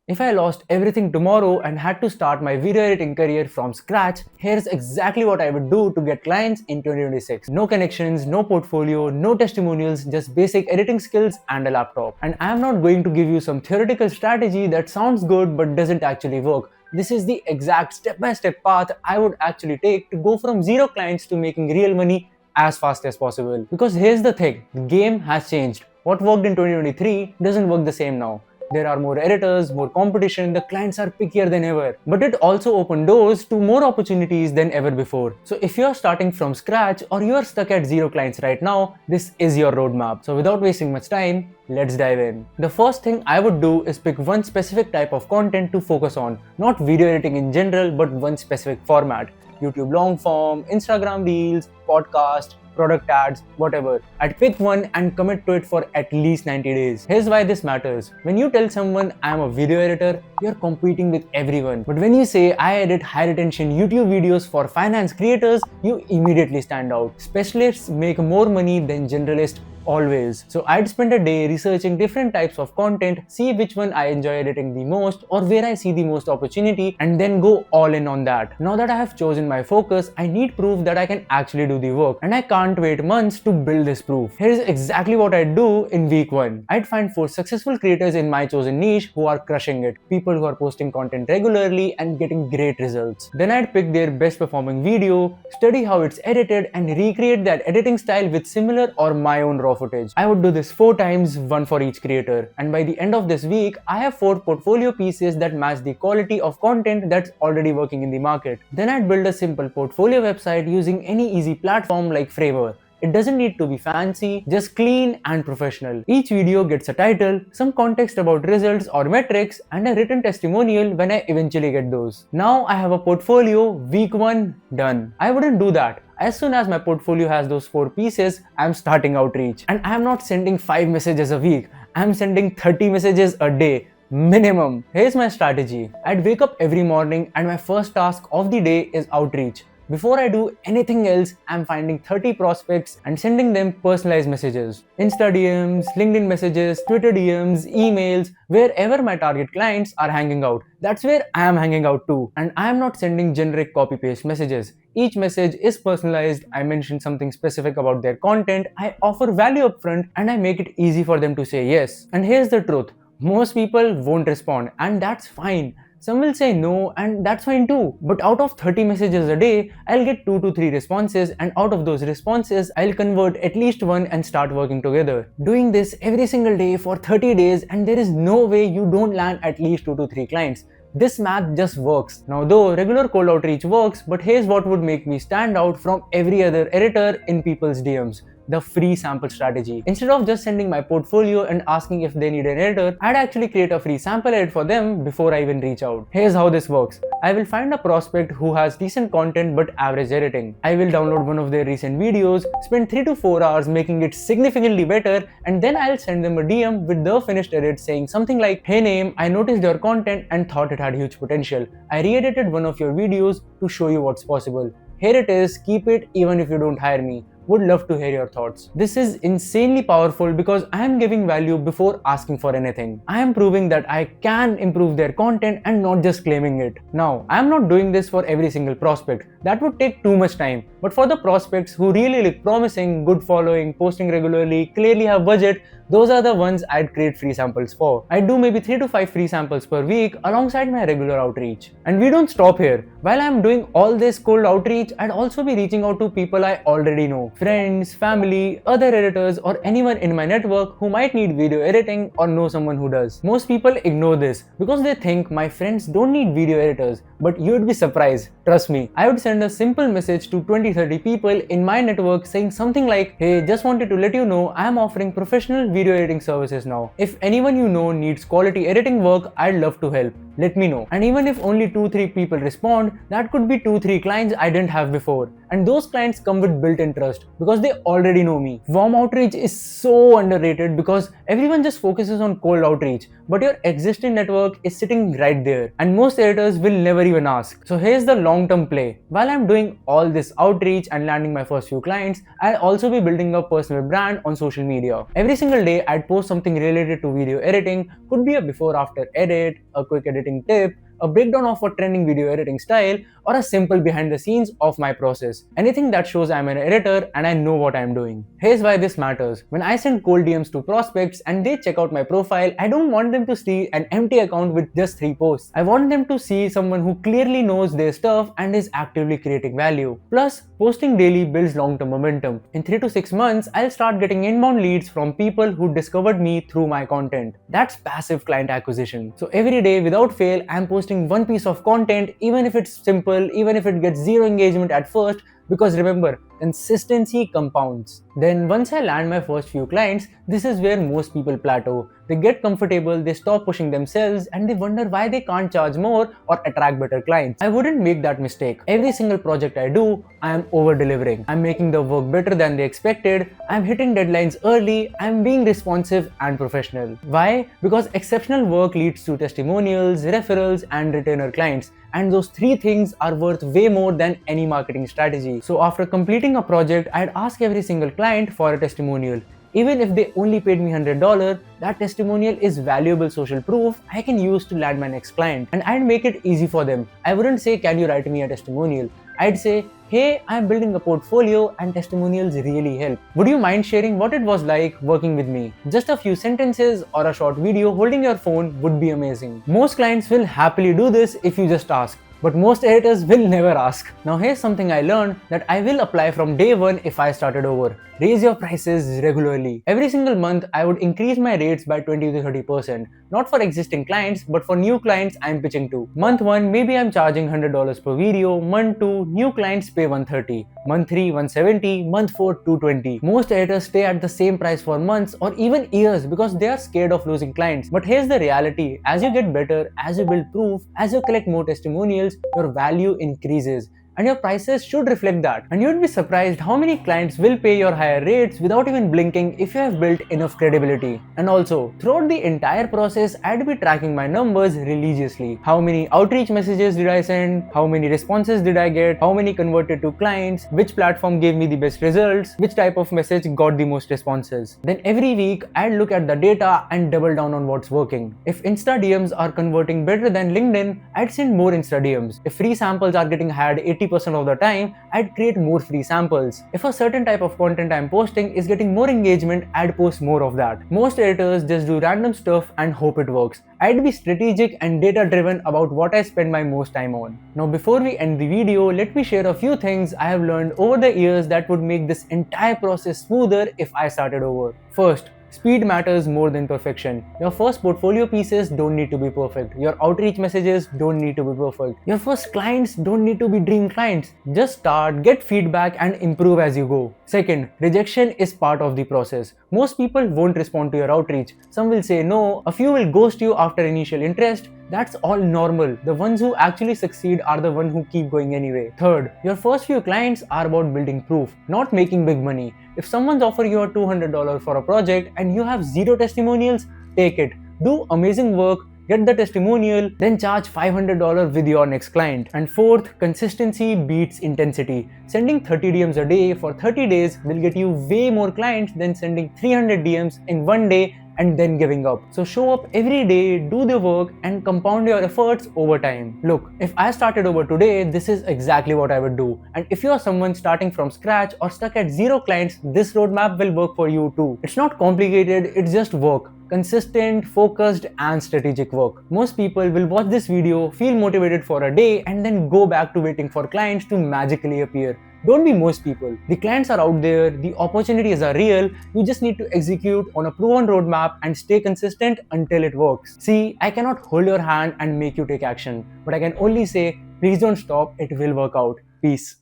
If I lost everything tomorrow and had to start my video editing career from scratch, here's exactly what I would do to get clients in 2026. No connections, no portfolio, no testimonials, just basic editing skills and a laptop. And I'm not going to give you some theoretical strategy that sounds good but doesn't actually work. This is the exact step-by-step path I would actually take to go from zero clients to making real money as fast as possible. Because here's the thing, the game has changed. What worked in 2023 doesn't work the same now. There are more editors, more competition, the clients are pickier than ever. But it also opened doors to more opportunities than ever before. So if you're starting from scratch or you're stuck at zero clients right now, this is your roadmap. So without wasting much time, let's dive in. The first thing I would do is pick one specific type of content to focus on. Not video editing in general, but one specific format. YouTube long form, Instagram reels, podcast, product ads, whatever. I'd pick one and commit to it for at least 90 days. Here's why this matters. When you tell someone I'm a video editor, you're competing with everyone. But when you say I edit high retention YouTube videos for finance creators, you immediately stand out. Specialists make more money than generalists always. So I'd spend a day researching different types of content, see which one I enjoy editing the most or where I see the most opportunity, and then go all in on that. Now that I have chosen my focus, I need proof that I can actually do the work, and I can't wait months to build this proof. Here's exactly what I'd do in week 1. I'd find 4 successful creators in my chosen niche who are crushing it, people who are posting content regularly and getting great results. Then I'd pick their best performing video, study how it's edited, and recreate that editing style with similar or my own raw footage. I would do this 4 times, one for each creator, and by the end of this week, I have 4 portfolio pieces that match the quality of content that's already working in the market. Then I'd build a simple portfolio website using any easy platform like Fiverr. It doesn't need to be fancy, just clean and professional. Each video gets a title, some context about results or metrics, and a written testimonial when I eventually get those. Now I have a portfolio, week 1 done. I wouldn't do that. As soon as my portfolio has those 4 pieces, I'm starting outreach. And I'm not sending 5 messages a week, I'm sending 30 messages a day. Minimum. Here's my strategy. I'd wake up every morning and my first task of the day is outreach. Before I do anything else, I'm finding 30 prospects and sending them personalized messages. Insta DMs, LinkedIn messages, Twitter DMs, emails, wherever my target clients are hanging out. That's where I am hanging out too. And I am not sending generic copy-paste messages. Each message is personalized, I mention something specific about their content, I offer value upfront, and I make it easy for them to say yes. And here's the truth. Most people won't respond, and that's fine. Some will say no, and that's fine too. But out of 30 messages a day, I'll get 2 to 3 responses, and out of those responses, I'll convert at least one and start working together. Doing this every single day for 30 days, and there is no way you don't land at least 2 to 3 clients. This math just works. Now though regular cold outreach works, but here's what would make me stand out from every other editor in people's DMs. The free sample strategy. Instead of just sending my portfolio and asking if they need an editor, I'd actually create a free sample edit for them before I even reach out. Here's how this works. I will find a prospect who has decent content but average editing. I will download one of their recent videos, spend 3 to 4 hours making it significantly better, and then I'll send them a DM with the finished edit saying something like, "Hey name, I noticed your content and thought it had huge potential. I re-edited one of your videos to show you what's possible. Here it is, keep it even if you don't hire me. Would love to hear your thoughts." This is insanely powerful because I am giving value before asking for anything. I am proving that I can improve their content and not just claiming it. Now, I am not doing this for every single prospect. That would take too much time. But for the prospects who really look promising, good following, posting regularly, clearly have budget, those are the ones I'd create free samples for. I'd do maybe 3 to 5 free samples per week alongside my regular outreach. And we don't stop here. While I'm doing all this cold outreach, I'd also be reaching out to people I already know. Friends, family, other editors, or anyone in my network who might need video editing or know someone who does. Most people ignore this because they think my friends don't need video editors, but you'd be surprised. Trust me. I would send a simple message to 20-30 people in my network saying something like, "Hey, just wanted to let you know I am offering professional video editing services now. If anyone you know needs quality editing work, I'd love to help. Let me know." And even if only 2-3 people respond, that could be 2-3 clients I didn't have before. And those clients come with built-in trust because they already know me. Warm outreach is so underrated because everyone just focuses on cold outreach, but your existing network is sitting right there. And most editors will never even ask. So here's the long-term play. While I'm doing all this outreach and landing my first few clients, I'll also be building a personal brand on social media. Every single day, I'd post something related to video editing. Could be a before-after edit, a quick editing tip, a breakdown of a trending video editing style, or a simple behind the scenes of my process. Anything that shows I'm an editor and I know what I'm doing. Here's why this matters. When I send cold DMs to prospects and they check out my profile, I don't want them to see an empty account with just 3 posts. I want them to see someone who clearly knows their stuff and is actively creating value. Plus, posting daily builds long-term momentum. In 3 to 6 months, I'll start getting inbound leads from people who discovered me through my content. That's passive client acquisition. So every day, without fail, I'm posting one piece of content, even if it's simple, even if it gets zero engagement at first, because remember, consistency compounds. Then once I land my first few clients, this is where most people plateau. They get comfortable, they stop pushing themselves, and they wonder why they can't charge more or attract better clients. I wouldn't make that mistake. Every single project I do, I am over-delivering. I'm making the work better than they expected, I'm hitting deadlines early, I'm being responsive and professional. Why? Because exceptional work leads to testimonials, referrals, and retainer clients. And those 3 things are worth way more than any marketing strategy. So after completing a project, I'd ask every single client for a testimonial. Even if they only paid me $100, that testimonial is valuable social proof I can use to land my next client. And I'd make it easy for them. I wouldn't say, can you write me a testimonial? I'd say, hey, I'm building a portfolio and testimonials really help. Would you mind sharing what it was like working with me? Just a few sentences or a short video holding your phone would be amazing. Most clients will happily do this if you just ask. But most editors will never ask. Now here's something I learned that I will apply from day one if I started over. Raise your prices regularly. Every single month, I would increase my rates by 20 to 30%. Not for existing clients, but for new clients I'm pitching to. Month 1, maybe I'm charging $100 per video. Month 2, new clients pay $130. Month 3, $170. Month 4, $220. Most editors stay at the same price for months or even years because they are scared of losing clients. But here's the reality. As you get better, as you build proof, as you collect more testimonials, your value increases. And your prices should reflect that. And you'd be surprised how many clients will pay your higher rates without even blinking if you have built enough credibility. And also, throughout the entire process, I'd be tracking my numbers religiously. How many outreach messages did I send? How many responses did I get? How many converted to clients? Which platform gave me the best results? Which type of message got the most responses? Then every week, I'd look at the data and double down on what's working. If Insta DMs are converting better than LinkedIn, I'd send more Insta DMs. If free samples are getting hired 80% of the time, I'd create more free samples. If a certain type of content I'm posting is getting more engagement, I'd post more of that. Most editors just do random stuff and hope it works. I'd be strategic and data driven about what I spend my most time on. Now before we end the video, let me share a few things I have learned over the years that would make this entire process smoother if I started over. First, speed matters more than perfection. Your first portfolio pieces don't need to be perfect. Your outreach messages don't need to be perfect. Your first clients don't need to be dream clients. Just start, get feedback and improve as you go. Second, rejection is part of the process. Most people won't respond to your outreach. Some will say no, a few will ghost you after initial interest. That's all normal. The ones who actually succeed are the ones who keep going anyway. Third, your first few clients are about building proof, not making big money. If someone's offering you a $200 for a project and you have 0 testimonials, take it. Do amazing work, get the testimonial, then charge $500 with your next client. And fourth, consistency beats intensity. Sending 30 DMs a day for 30 days will get you way more clients than sending 300 DMs in one day and then giving up. So show up every day, do the work and compound your efforts over time. Look, if I started over today, this is exactly what I would do. And if you are someone starting from scratch or stuck at 0 clients, this roadmap will work for you too. It's not complicated, it's just work. Consistent, focused and strategic work. Most people will watch this video, feel motivated for a day and then go back to waiting for clients to magically appear. Don't be most people. The clients are out there, the opportunities are real, you just need to execute on a proven roadmap and stay consistent until it works. See, I cannot hold your hand and make you take action, but I can only say, please don't stop, it will work out. Peace.